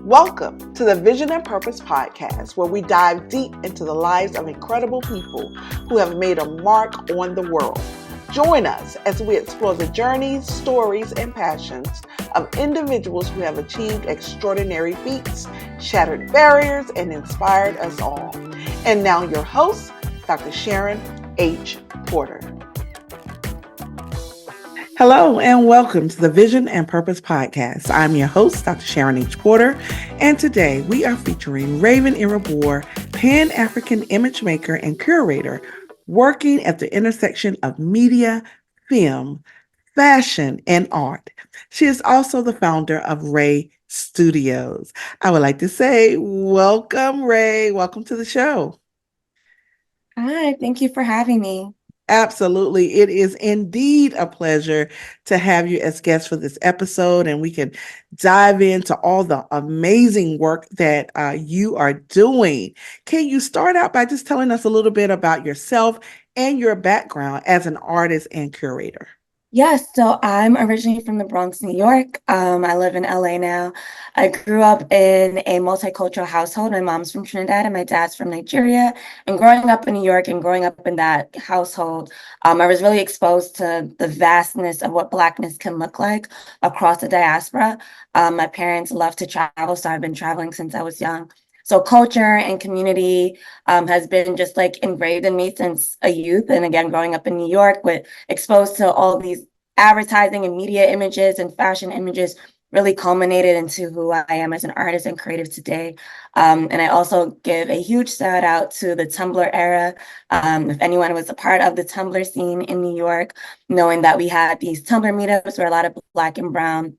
Welcome to the Vision and Purpose podcast, where we dive deep into the lives of incredible people who have made a mark on the world. Join us as we explore the journeys, stories, and passions of individuals who have achieved extraordinary feats, shattered barriers, and inspired us all. And now your host, Dr. Sharon H. Porter. Hello and welcome to the Vision and Purpose podcast. I'm your host, Dr. Sharon H. Porter, and today we are featuring Raven Irabor, Pan-African image maker and curator, working at the intersection of media, film, fashion, and art. She is also the founder of Ray Studios. I would like to say, welcome, Ray. Welcome to the show. Hi, thank you for having me. Absolutely. It is indeed a pleasure to have you as guest for this episode, and we can dive into all the amazing work that you are doing. Can you start out by just telling us a little bit about yourself and your background as an artist and curator? Yes, so I'm originally from the Bronx, New York. I live in LA now. I grew up in a multicultural household. My mom's from Trinidad and my dad's from Nigeria. And growing up in New York and growing up in that household, I was really exposed to the vastness of what Blackness can look like across the diaspora. My parents love to travel, so I've been traveling since I was young. So culture and community has been just like engraved in me since a youth. And again, growing up in New York with exposed to all these advertising and media images and fashion images really culminated into who I am as an artist and creative today. And I also give a huge shout out to the Tumblr era. If anyone was a part of the Tumblr scene in New York, knowing that we had these Tumblr meetups where a lot of Black and Brown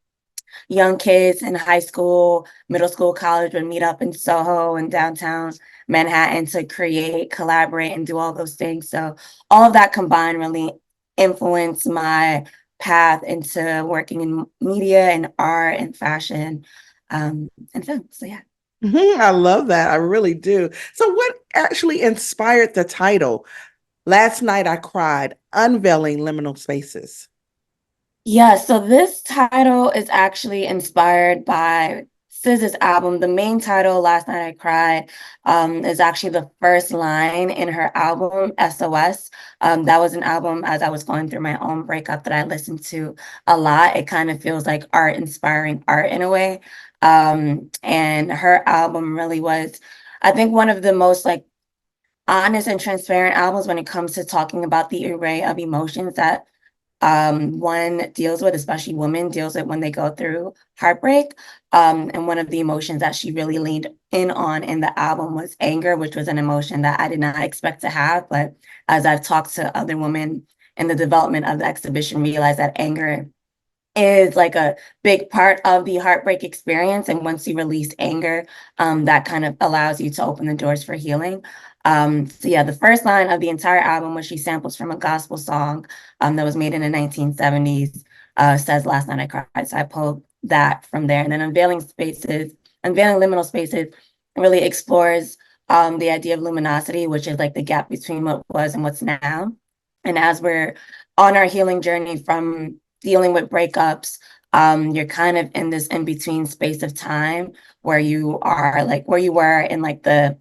young kids in high school, middle school, college would meet up in Soho and downtown Manhattan to create, collaborate, and do all those things. So all of that combined really influenced my path into working in media and art and fashion and film. So yeah. I love that. I really do. So what actually inspired the title? Last Night I Cried, Unveiling Liminal Spaces. Yeah, so this title is actually inspired by SZA's album. The main title, Last Night I Cried, is actually the first line in her album, SOS. That was an album as I was going through my own breakup that I listened to a lot. It kind of feels like art inspiring art in a way. And her album really was, I think, one of the most like honest and transparent albums when it comes to talking about the array of emotions that one deals with, especially women deals with when they go through heartbreak. And one of the emotions that she really leaned in on in the album was anger, which was an emotion that I did not expect to have. But as I've talked to other women in the development of the exhibition, realized that anger is like a big part of the heartbreak experience. And once you release anger, that kind of allows you to open the doors for healing. So yeah, the first line of the entire album, which she samples from a gospel song that was made in the 1970s, says Last Night I Cried. So I pulled that from there. And then Unveiling Liminal Spaces really explores the idea of luminosity, which is like the gap between what was and what's now. And as we're on our healing journey from dealing with breakups, you're kind of in this in-between space of time where you are like where you were in like the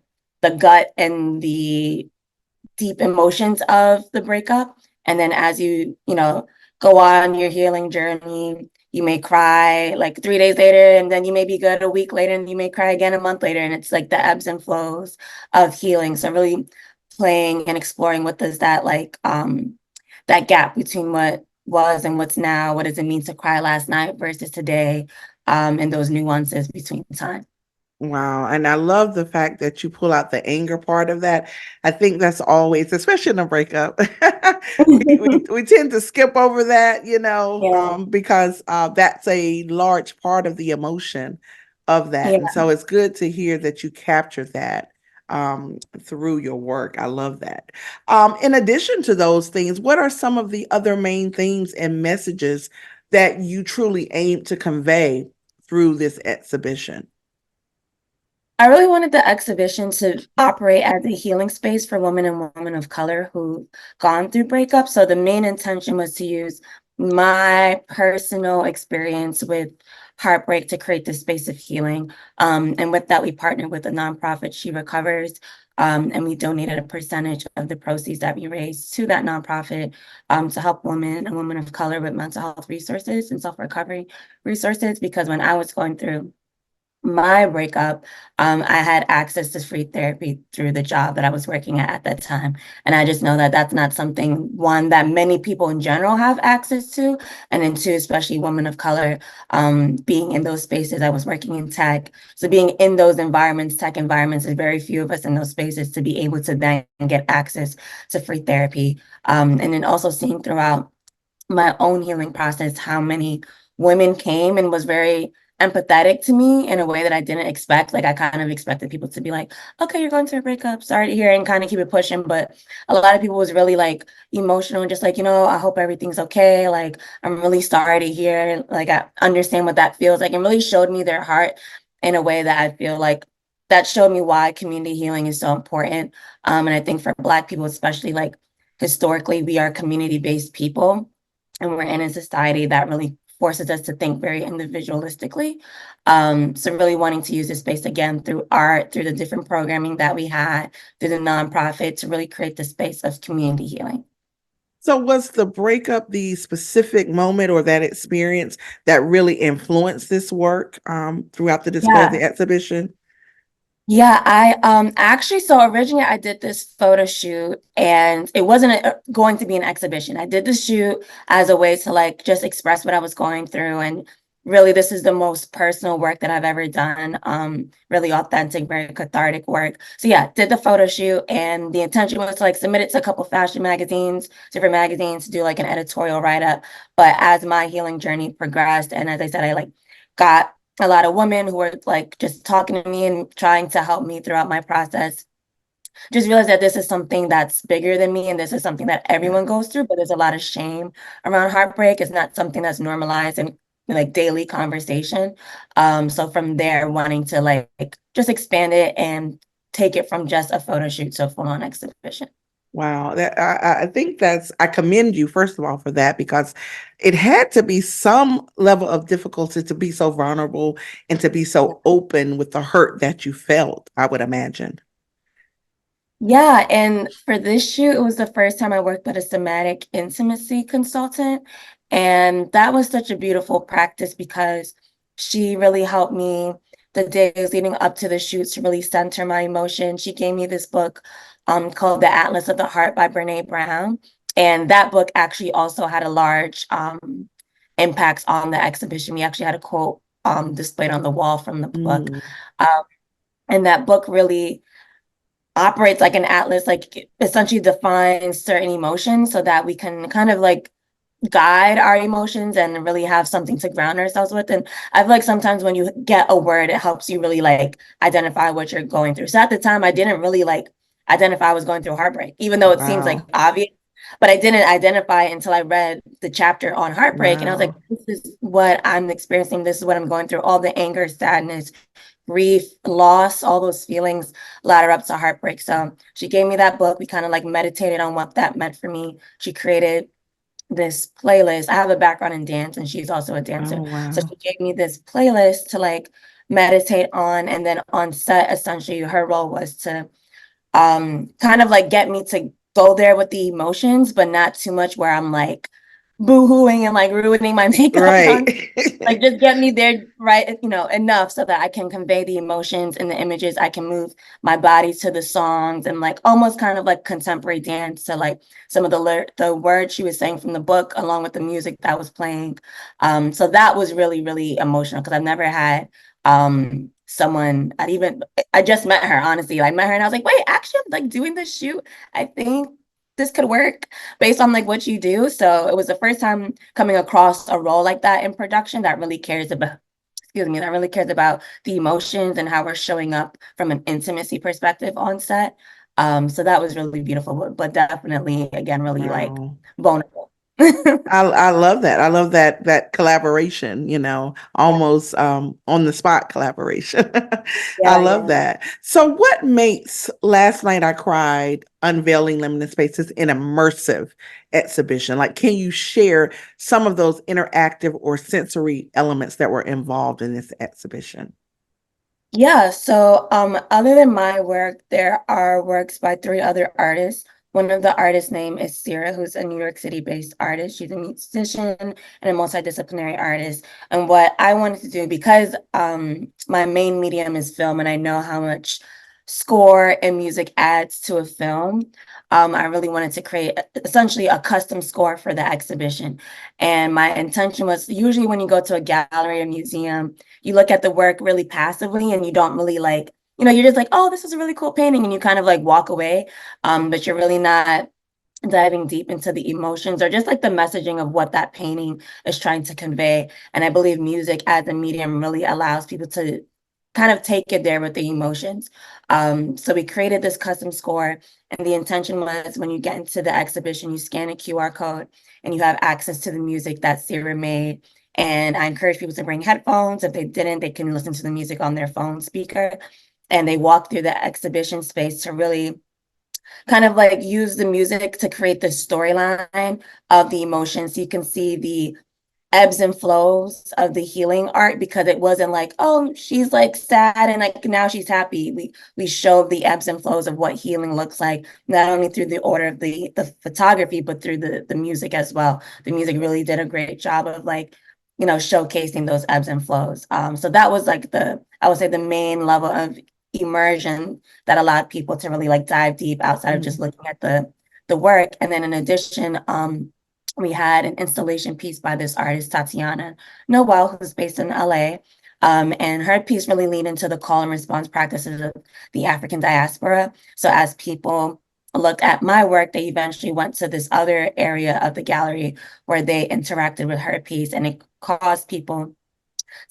gut and the deep emotions of the breakup. And then as you go on your healing journey, you may cry like 3 days later, and then you may be good a week later, and you may cry again a month later. And it's like the ebbs and flows of healing. So really playing and exploring what does that like that gap between what was and what's now, what does it mean to cry last night versus today, and those nuances between time. Wow. And I love the fact that you pull out the anger part of that. I think that's always, especially in a breakup, we tend to skip over that, Yeah, because that's a large part of the emotion of that. yeah. And so it's good to hear that you capture that through your work. I love that. In addition to those things, what are some of the other main themes and messages that you truly aim to convey through this exhibition? I really wanted the exhibition to operate as a healing space for women and women of color who've gone through breakups. So the main intention was to use my personal experience with heartbreak to create this space of healing. And with that, we partnered with a nonprofit, She Recovers, and we donated a percentage of the proceeds that we raised to that nonprofit to help women and women of color with mental health resources and self-recovery resources. Because when I was going through my breakup, I had access to free therapy through the job that I was working at that time. And I just know that that's not something, one, that many people in general have access to. And then two, especially women of color, being in those spaces. I was working in tech. So being in those environments, tech environments, there's very few of us in those spaces to be able to then get access to free therapy. And then also seeing throughout my own healing process how many women came and was very empathetic to me in a way that I didn't expect. Like I kind of expected people to be like, okay, you're going through a breakup, sorry to hear, and kind of keep it pushing. But a lot of people was really like emotional and just like, I hope everything's okay. Like, I'm really sorry to hear. Like, I understand what that feels like, and really showed me their heart in a way that I feel like that showed me why community healing is so important. And I think for Black people, especially, like historically, we are community-based people, and we're in a society that really forces us to think very individualistically. So really wanting to use this space again through art, through the different programming that we had, through the nonprofit to really create the space of community healing. So was the breakup the specific moment or that experience that really influenced this work throughout the display of Yeah. the exhibition? Yeah, I actually, so originally I did this photo shoot and it wasn't going to be an exhibition. I did the shoot as a way to like just express what I was going through, and really this is the most personal work that I've ever done. Really authentic, very cathartic work. So yeah, did the photo shoot, and the intention was to like submit it to a couple fashion magazines, different magazines, to do like an editorial write-up. But as my healing journey progressed, and as I said, I like got a lot of women who were like just talking to me and trying to help me throughout my process. Just realized that this is something that's bigger than me, and this is something that everyone goes through, but there's a lot of shame around heartbreak. It's not something that's normalized in like daily conversation. So from there, wanting to like just expand it and take it from just a photo shoot to a full-on exhibition. Wow, that I think I commend you first of all for that because it had to be some level of difficulty to be so vulnerable and to be so open with the hurt that you felt, I would imagine. Yeah, and for this shoot, it was the first time I worked with a somatic intimacy consultant. And that was such a beautiful practice because she really helped me the days leading up to the shoot to really center my emotions. She gave me this book called The Atlas of the Heart by Brene Brown. And that book actually also had a large impact on the exhibition. We actually had a quote displayed on the wall from the book. Mm, Um, and that book really operates like an atlas, like essentially defines certain emotions so that we can kind of like guide our emotions and really have something to ground ourselves with. And I feel like sometimes when you get a word, it helps you really like identify what you're going through. So at the time, I didn't really like identify I was going through heartbreak, even though it seems like wow. obvious. But I didn't identify it until I read the chapter on heartbreak. And I was like, Wow. this is what I'm experiencing. This is what I'm going through. All the anger, sadness, grief, loss, all those feelings ladder up to heartbreak. So she gave me that book. We kind of like meditated on what that meant for me. She created this playlist. I have a background in dance and she's also a dancer. Oh, So wow. she gave me this playlist to like meditate on. And then on set, essentially her role was to kind of like get me to go there with the emotions, but not too much where I'm like boo-hooing and like ruining my makeup Right. constantly. Like just get me there right, enough so that I can convey the emotions and the images. I can move my body to the songs and like almost kind of like contemporary dance to like some of the words she was saying from the book along with the music that was playing. So that was really, really emotional because I've never had someone I just met her, honestly. I met her and I was like, wait, actually I'm like doing this shoot. I think this could work based on like what you do. So it was the first time coming across a role like that in production that really cares about, excuse me, that really cares about the emotions and how we're showing up from an intimacy perspective on set. So that was really beautiful, but definitely again, really like Wow. vulnerable. I love that. I love that collaboration, almost on the spot collaboration. I Yeah, love yeah. that. So what makes Last Night I Cried Unveiling Limited Spaces an immersive exhibition? Like, can you share some of those interactive or sensory elements that were involved in this exhibition? Yeah, so other than my work, there are works by three other artists. One of the artists' name is Sarah, who's a New York City-based artist. She's a musician and a multidisciplinary artist. And what I wanted to do, because my main medium is film, and I know how much score and music adds to a film, I really wanted to create essentially a custom score for the exhibition. And my intention was usually when you go to a gallery or museum, you look at the work really passively and you don't really like, you're just like, oh, this is a really cool painting, and you kind of like walk away. But you're really not diving deep into the emotions or just like the messaging of what that painting is trying to convey. And I believe music as a medium really allows people to kind of take it there with the emotions. So we created this custom score, and the intention was when you get into the exhibition, you scan a QR code and you have access to the music that Sarah made. And I encourage people to bring headphones. If they didn't, they can listen to the music on their phone speaker. And they walk through the exhibition space to really kind of like use the music to create the storyline of the emotions. So you can see the ebbs and flows of the healing art, because it wasn't like, oh, she's like sad and like now she's happy. We showed the ebbs and flows of what healing looks like, not only through the order of the photography, but through the music as well. The music really did a great job of like, showcasing those ebbs and flows. So that was like I would say the main level of immersion that allowed people to really like dive deep outside of just Mm. looking at the work. And then in addition, we had an installation piece by this artist, Tatiana Noel, who's based in LA. And her piece really leaned into the call and response practices of the African diaspora. So as people looked at my work, they eventually went to this other area of the gallery where they interacted with her piece, and it caused people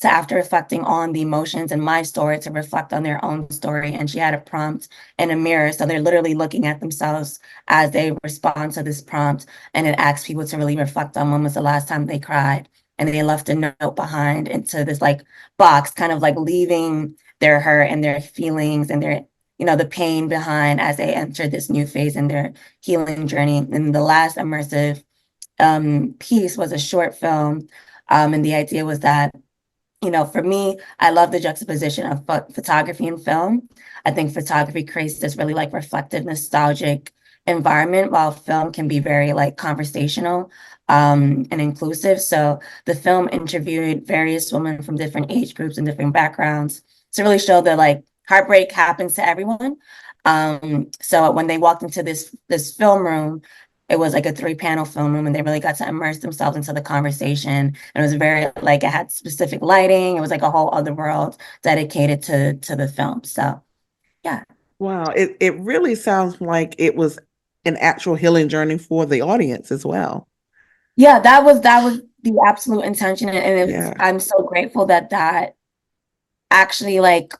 to, after reflecting on the emotions in my story, to reflect on their own story. And she had a prompt and a mirror. So they're literally looking at themselves as they respond to this prompt. And it asks people to really reflect on when was the last time they cried. And they left a note behind into this like box, kind of like leaving their hurt and their feelings and their, the pain behind as they enter this new phase in their healing journey. And the last immersive piece was a short film. And the idea was that, for me, I love the juxtaposition of photography and film. I think photography creates this really like reflective, nostalgic environment, while film can be very like conversational and inclusive. So the film interviewed various women from different age groups and different backgrounds to really show that like heartbreak happens to everyone. So when they walked into this film room, it was like a three-panel film room, and they really got to immerse themselves into the conversation. And it was very like it had specific lighting. It was like a whole other world dedicated to the film. So yeah. Wow, it really sounds like it was an actual healing journey for the audience as well. Yeah, that was the absolute intention. And Yeah. I'm so grateful that actually like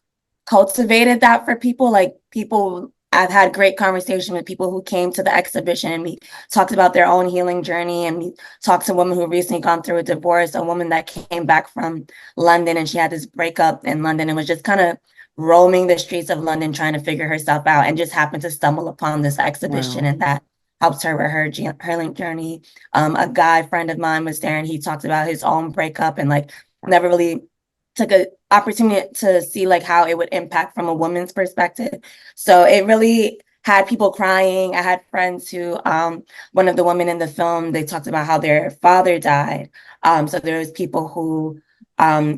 cultivated that for people. Like people, I've had great conversation with people who came to the exhibition, and we talked about their own healing journey. And we talked to a woman who recently gone through a divorce, a woman that came back from London, and she had this breakup in London and was just kind of roaming the streets of London trying to figure herself out, and just happened to stumble upon this exhibition, Wow. and that helped her with her healing journey. A guy friend of mine was there, and he talked about his own breakup and like never really took an opportunity to see like how it would impact from a woman's perspective. So it really had people crying. I had friends who, one of the women in the film, they talked about how their father died. So there was people who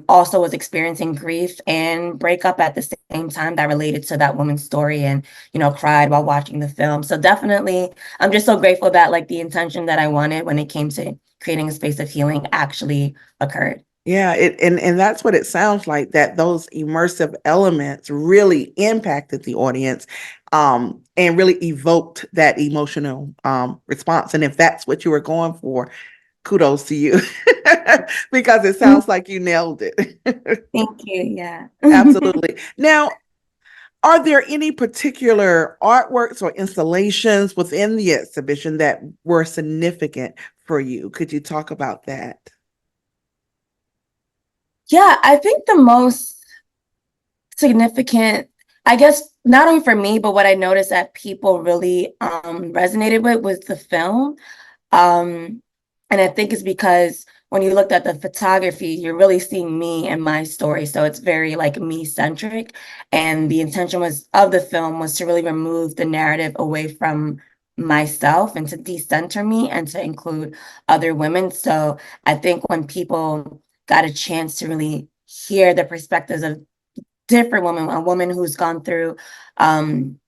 also was experiencing grief and breakup at the same time that related to that woman's story, and, cried while watching the film. So definitely, I'm just so grateful that like the intention that I wanted when it came to creating a space of healing actually occurred. Yeah, and that's what it sounds like, that those immersive elements really impacted the audience, and really evoked that emotional response. And if that's what you were going for, kudos to you. Because it sounds like you nailed it. Thank you. Yeah. Absolutely. Now, are there any particular artworks or installations within the exhibition that were significant for you? Could you talk about that? Yeah, I think the most significant, I guess, not only for me, but what I noticed that people really resonated with was the film. Um, and I think it's because when you looked at the photography, you're really seeing me and my story. So it's very like me centric. And the intention was of the film was to really remove the narrative away from myself and to decenter me and to include other women. So I think when people got a chance to really hear the perspectives of different women, a woman who's gone through um,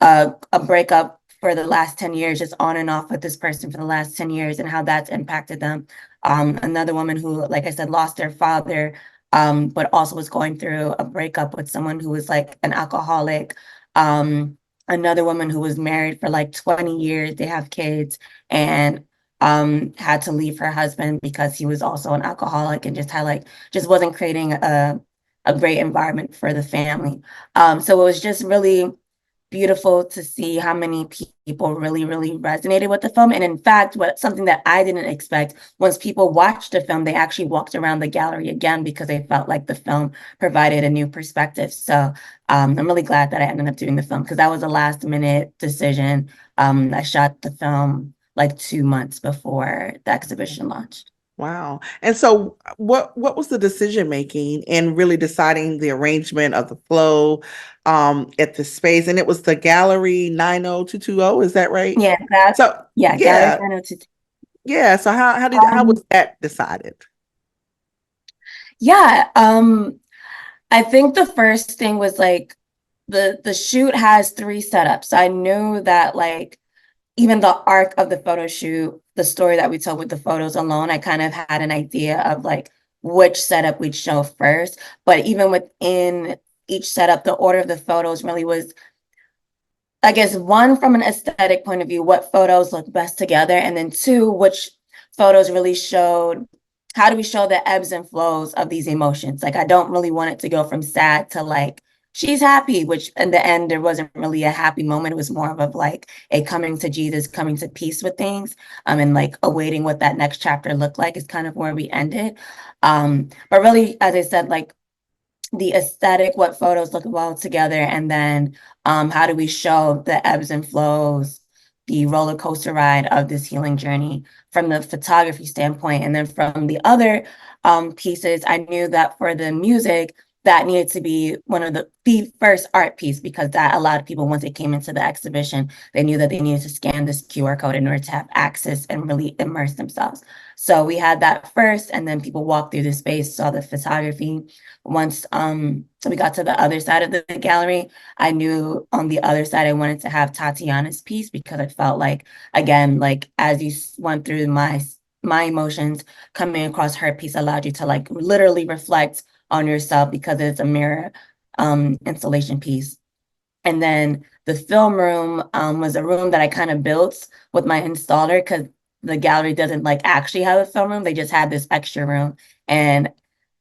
a breakup for the last 10 years, just on and off with this person for the last 10 years and how that's impacted them. Another woman who, like I said, lost their father, but also was going through a breakup with someone who was like an alcoholic. Um, Another woman who was married for like 20 years, they have kids and had to leave her husband because he was also an alcoholic and just had like, just wasn't creating a great environment for the family. So it was just really beautiful to see how many people really, really resonated with the film. And in fact, what something that I didn't expect, once people watched the film, they actually walked around the gallery again because they felt like the film provided a new perspective. So I'm really glad that I ended up doing the film because that was a last minute decision. I shot the film like 2 months before the exhibition launched. Wow. And so what was the decision making in really deciding the arrangement of the flow at the space? And it was the gallery 90220, is that right? Yeah, that So yeah, Gallery yeah, 902. yeah. So how Um, was that decided? yeah, I think the first thing was like the shoot has three setups. I knew that like even the arc of the photo shoot, the story that we told with the photos alone, I kind of had an idea of like which setup we'd show first. But even within each setup, the order of the photos really was, I guess, one, from an aesthetic point of view, what photos look best together, and then two, which photos really showed how do we show the ebbs and flows of these emotions. Like, I don't really want it to go from sad to like she's happy, which in the end there wasn't really a happy moment. It was more of like a coming to Jesus, coming to peace with things, and like awaiting what that next chapter looked like is kind of where we ended. But really, as I said, like the aesthetic, what photos look well together, and then how do we show the ebbs and flows, the roller coaster ride of this healing journey from the photography standpoint. And then from the other pieces, I knew that for the music, that needed to be one of the first art piece because that allowed people, once they came into the exhibition, they knew that they needed to scan this QR code in order to have access and really immerse themselves. So we had that first, and then people walked through the space, saw the photography. Once we got to the other side of the gallery, I knew on the other side I wanted to have Tatiana's piece because I felt like, again, like as you went through my emotions, coming across her piece allowed you to like literally reflect on yourself because it's a mirror installation piece. And then the film room was a room that I kind of built with my installer because the gallery doesn't like actually have a film room. They just had this extra room. And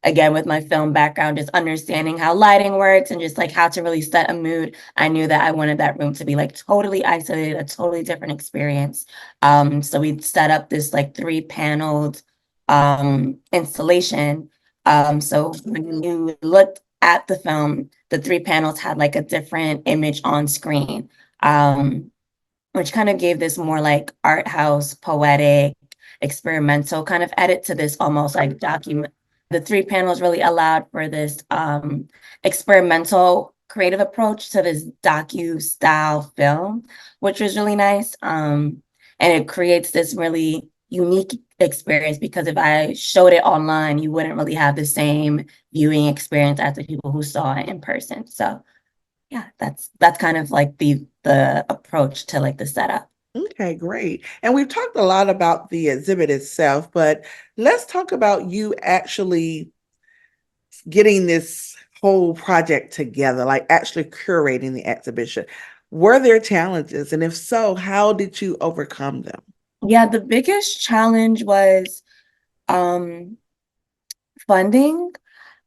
again, with my film background, just understanding how lighting works and just like how to really set a mood, I knew that I wanted that room to be like totally isolated, a totally different experience. So we set up this like three-paneled installation. So when you looked at the film, the three panels had like a different image on screen, which kind of gave this more like art house, poetic, experimental kind of edit to this almost like document. The three panels really allowed for this experimental creative approach to this docu style film, which was really nice. And it creates this really unique experience because if I showed it online, you wouldn't really have the same viewing experience as the people who saw it in person. So yeah, that's kind of like the approach to like the setup. Okay, great. And we've talked a lot about the exhibit itself, but let's talk about you actually getting this whole project together, like actually curating the exhibition. Were there challenges? And if so, how did you overcome them? Yeah, the biggest challenge was um funding.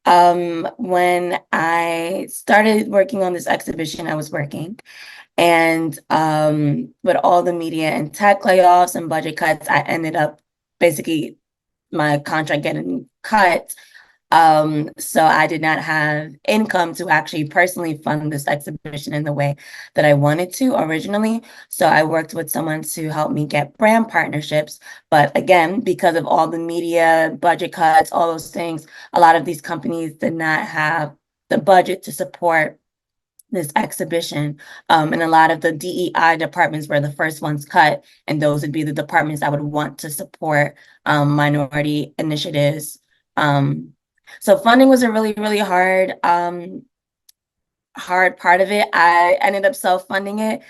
When I started working on this exhibition, I was working. And with all the media and tech layoffs and budget cuts, I ended up basically my contract getting cut. So I did not have income to actually personally fund this exhibition in the way that I wanted to originally. So I worked with someone to help me get brand partnerships. But again, because of all the media, budget cuts, all those things, a lot of these companies did not have the budget to support this exhibition. And a lot of the DEI departments were the first ones cut, and those would be the departments that would want to support minority initiatives. So funding was a really, really hard part of it. I ended up self-funding it,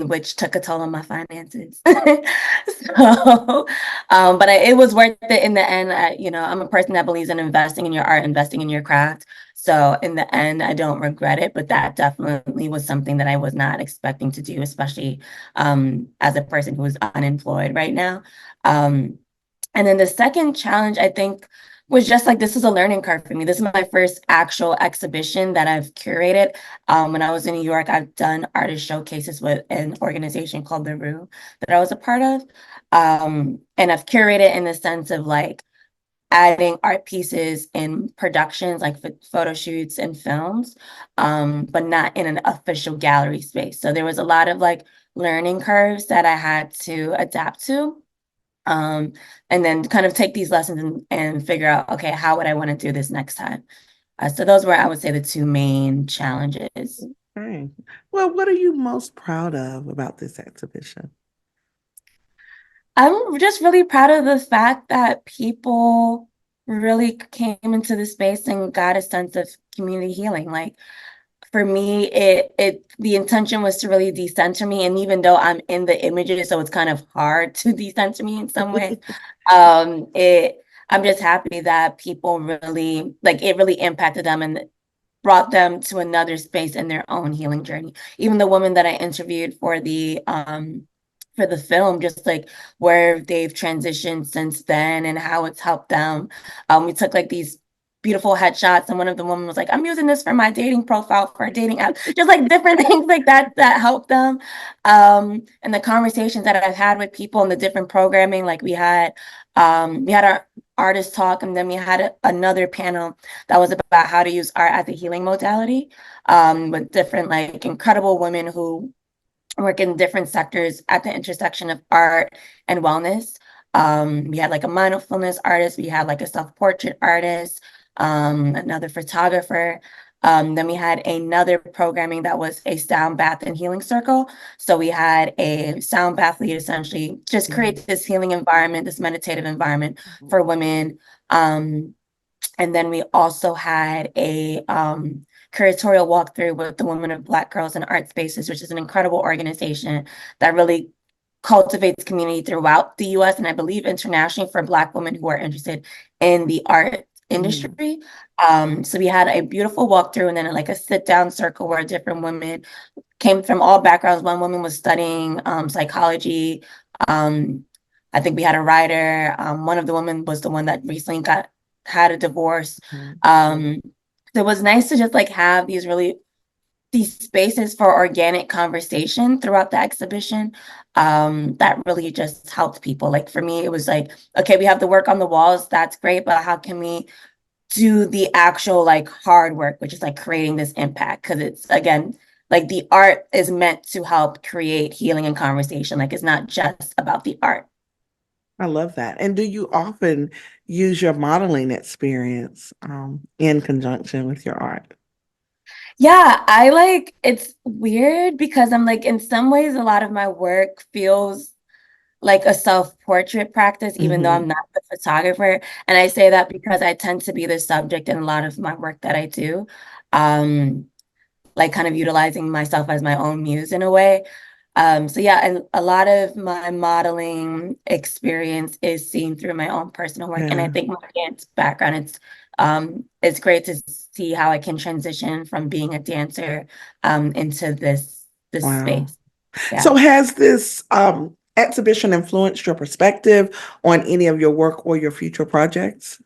which took a toll on my finances. So, but it was worth it in the end. I'm a person that believes in investing in your art, investing in your craft. So in the end, I don't regret it, but that definitely was something that I was not expecting to do, especially as a person who is unemployed right now. And then the second challenge, I think, was just like, this is a learning curve for me. This is my first actual exhibition that I've curated. When I was in New York, I've done artist showcases with an organization called The Rue that I was a part of. And I've curated in the sense of like adding art pieces in productions, like photo shoots and films, but not in an official gallery space. So there was a lot of like learning curves that I had to adapt to. And then kind of take these lessons and figure out, okay, how would I want to do this next time? So those were, I would say, the two main challenges. Okay. Well, what are you most proud of about this exhibition? I'm just really proud of the fact that people really came into the space and got a sense of community healing. Like for me, the intention was to really decenter me. And even though I'm in the images, so it's kind of hard to decenter me in some ways. I'm just happy that people really like it really impacted them and brought them to another space in their own healing journey. Even the woman that I interviewed for the film, just like where they've transitioned since then and how it's helped them. We took like these beautiful headshots, and one of the women was like, I'm using this for my dating profile for a dating app, just like different things like that that help them. And the conversations that I've had with people in the different programming, like we had our artist talk, and then we had another panel that was about how to use art as a healing modality, with different like incredible women who work in different sectors at the intersection of art and wellness. We had like a mindfulness artist, we had like a self-portrait artist, another photographer. Then we had another programming that was a sound bath and healing circle. So we had a sound bath lead essentially just create this healing environment, this meditative environment for women. And then we also had a curatorial walkthrough with the Women of Black Girls in Art Spaces, which is an incredible organization that really cultivates community throughout the US and I believe internationally for Black women who are interested in the art industry. So we had a beautiful walkthrough and then like a sit down circle where different women came from all backgrounds. One woman was studying psychology. I think we had a writer. One of the women was the one that recently had a divorce. It was nice to just like have these spaces for organic conversation throughout the exhibition, that really just helped people. Like for me, it was like, okay, we have the work on the walls, that's great, but how can we do the actual like hard work, which is like creating this impact? Because it's again, like the art is meant to help create healing and conversation. Like it's not just about the art. I love that. And do you often use your modeling experience in conjunction with your art? Yeah, it's weird because I'm like, in some ways, a lot of my work feels like a self-portrait practice, even though I'm not the photographer. And I say that because I tend to be the subject in a lot of my work that I do. Um, like kind of utilizing myself as my own muse in a way. So yeah, and a lot of my modeling experience is seen through my own personal work. And I Yeah. think my dance background, it's great to see how I can transition from being a dancer into this Wow. space. Yeah. So has this exhibition influenced your perspective on any of your work or your future projects?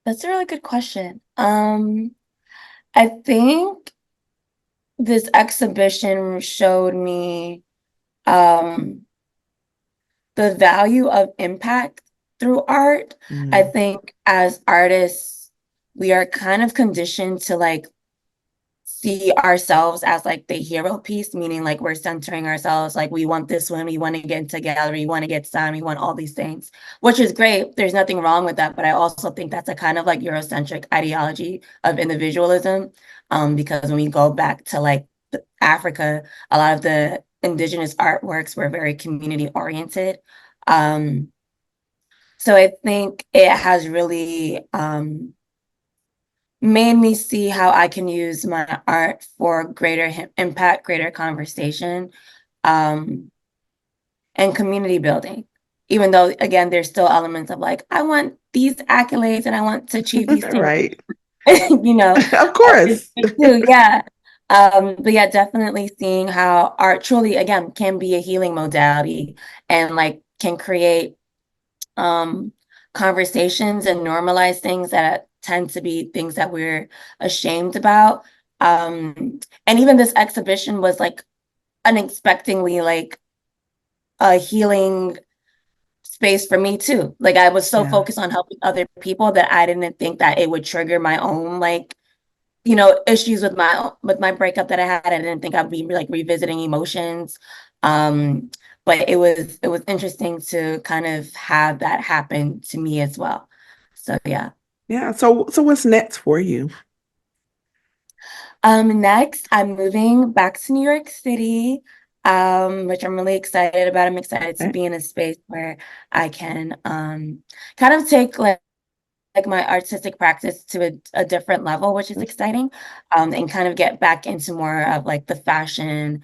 That's a really good question. I think this exhibition showed me um, the value of impact through art. I Mm. think as artists, we are kind of conditioned to like see ourselves as like the hero piece, meaning like we're centering ourselves, like we want this one, we want to get into gallery, we want to get signed, we want all these things, which is great. There's nothing wrong with that, but I also think that's a kind of like Eurocentric ideology of individualism. Because when we go back to like Africa, a lot of the indigenous artworks were very community oriented. Um, so I think it has really made me see how I can use my art for greater impact, greater conversation, um, and community building. Even though, again, there's still elements of like, I want these accolades and I want to achieve these things, Right. you know, Of it's course. great too, yeah. But yeah, definitely seeing how art truly, again, can be a healing modality and like can create um, conversations and normalize things that tend to be things that we're ashamed about. And even this exhibition was like unexpectedly like a healing space for me too. Like I was so Yeah. focused on helping other people that I didn't think that it would trigger my own like issues with my breakup that I had. I didn't think I'd be like revisiting emotions. Um, but it was interesting to kind of have that happen to me as well. So yeah. Yeah. So what's next for you? Next, I'm moving back to New York City, which I'm really excited about. I'm excited to Okay. be in a space where I can kind of take like my artistic practice to a different level, which is exciting, and kind of get back into more of like the fashion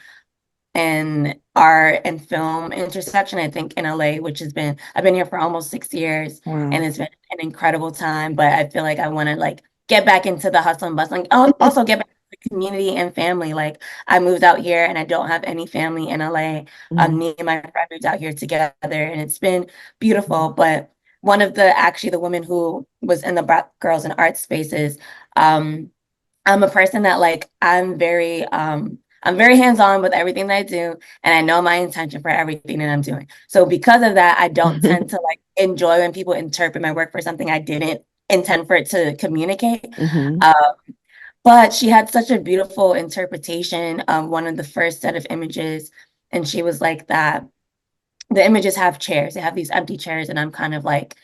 and art and film intersection. I think in LA, which has been, I've been here for almost 6 years and Wow. it's been an incredible time, but I feel like I want to like get back into the hustle and bustle, also get back to the community and family. Like I moved out here and I don't have any family in LA. Mhm. Me and my friend moved out here together and it's been beautiful, but one of the women who was in the Black Girls in Art Spaces, um, I'm a person that like I'm very hands-on with everything that I do and I know my intention for everything that I'm doing. So because of that, I don't tend to like enjoy when people interpret my work for something I didn't intend for it to communicate. Mhm. Uh, but she had such a beautiful interpretation of one of the first set of images and she was like that the images have chairs. They have these empty chairs, and I'm kind of like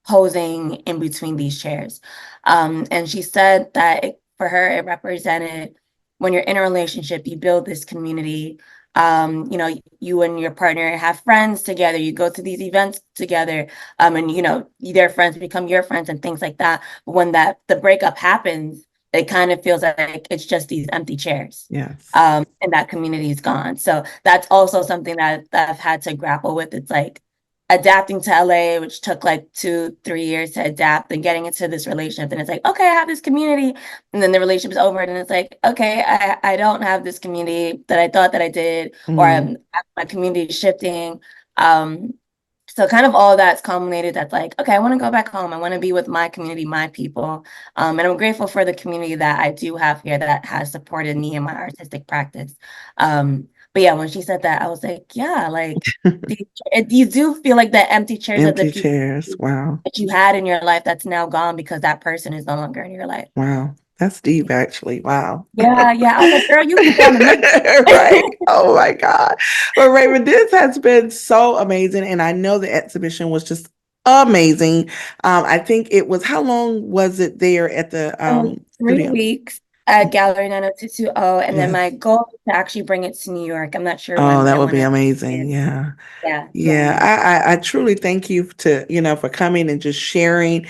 posing in between these chairs. And she said that for her, it represented when you're in a relationship, you build this community. You and your partner have friends together. You go to these events together, and their friends become your friends and things like that. But when the breakup happens, it kind of feels like it's just these empty chairs, Yes. and that community is gone. So that's also something that I've had to grapple with. It's like adapting to LA, which took like 2, 3 years to adapt, and getting into this relationship. And it's like, okay, I have this community. And then the relationship is over. And it's like, okay, I don't have this community that I thought that I did, or Mm. my community is shifting. Um, so kind of all that's culminated that's like, okay, I want to go back home. I want to be with my community, my people. And I'm grateful for the community that I do have here that has supported me in my artistic practice. But yeah, when she said that, I was like, yeah, like you do feel like the empty chairs of the Empty people chairs. Wow. that you had in your life that's now gone because that person is no longer in your life. Wow. That's deep, actually. Wow. Yeah, yeah. I was like, girl, you hit it on the Right. nose. Oh my God. Well, Raven, this has been so amazing. And I know the exhibition was just amazing. I think it was, how long was it there at the So three studio? weeks at Gallery 90220, and then my Yes. goal is to actually bring it to New York. I'm not sure Oh, when that I would want be to. amazing. Yeah. Yeah, yeah, Yeah. yeah. I truly thank you for coming and just sharing,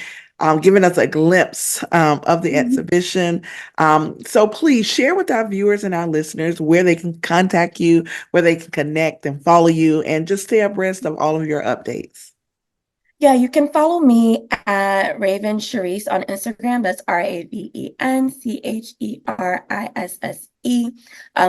giving us a glimpse of the Mhm. exhibition. So please share with our viewers and our listeners where they can contact you, where they can connect and follow you, and just stay abreast of all of your updates. Yeah, you can follow me at Raven Charisse on Instagram. That's RavenCherisse.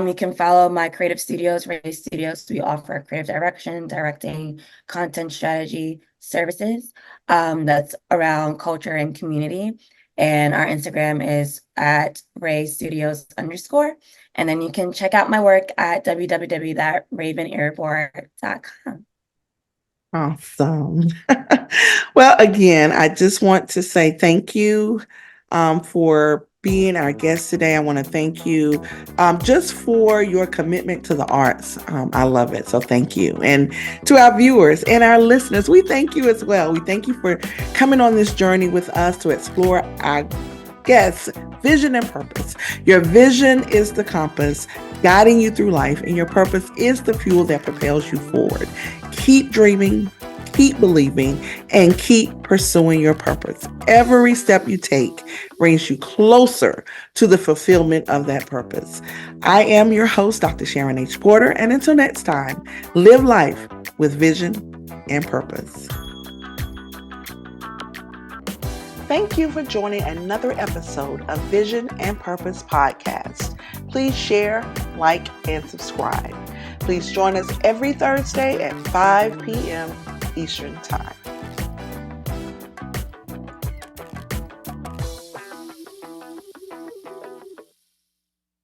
You can follow my creative studios, Ray Studios. We offer creative direction, directing, content strategy services. That's around culture and community. And our Instagram is at @RayStudios_. And then you can check out my work at www.ravenirabor.com. Awesome. Well, again, I just want to say thank you for being our guest today. I want to thank you just for your commitment to the arts. I love it. So thank you. And to our viewers and our listeners, we thank you as well. We thank you for coming on this journey with us to explore our guests' vision and purpose. Your vision is the compass guiding you through life, and your purpose is the fuel that propels you forward. Keep dreaming, keep believing, and keep pursuing your purpose. Every step you take brings you closer to the fulfillment of that purpose. I am your host, Dr. Sharon H. Porter, and until next time, live life with vision and purpose. Thank you for joining another episode of Vision and Purpose Podcast. Please share, like, and subscribe. Please join us every Thursday at 5 p.m. Eastern Time.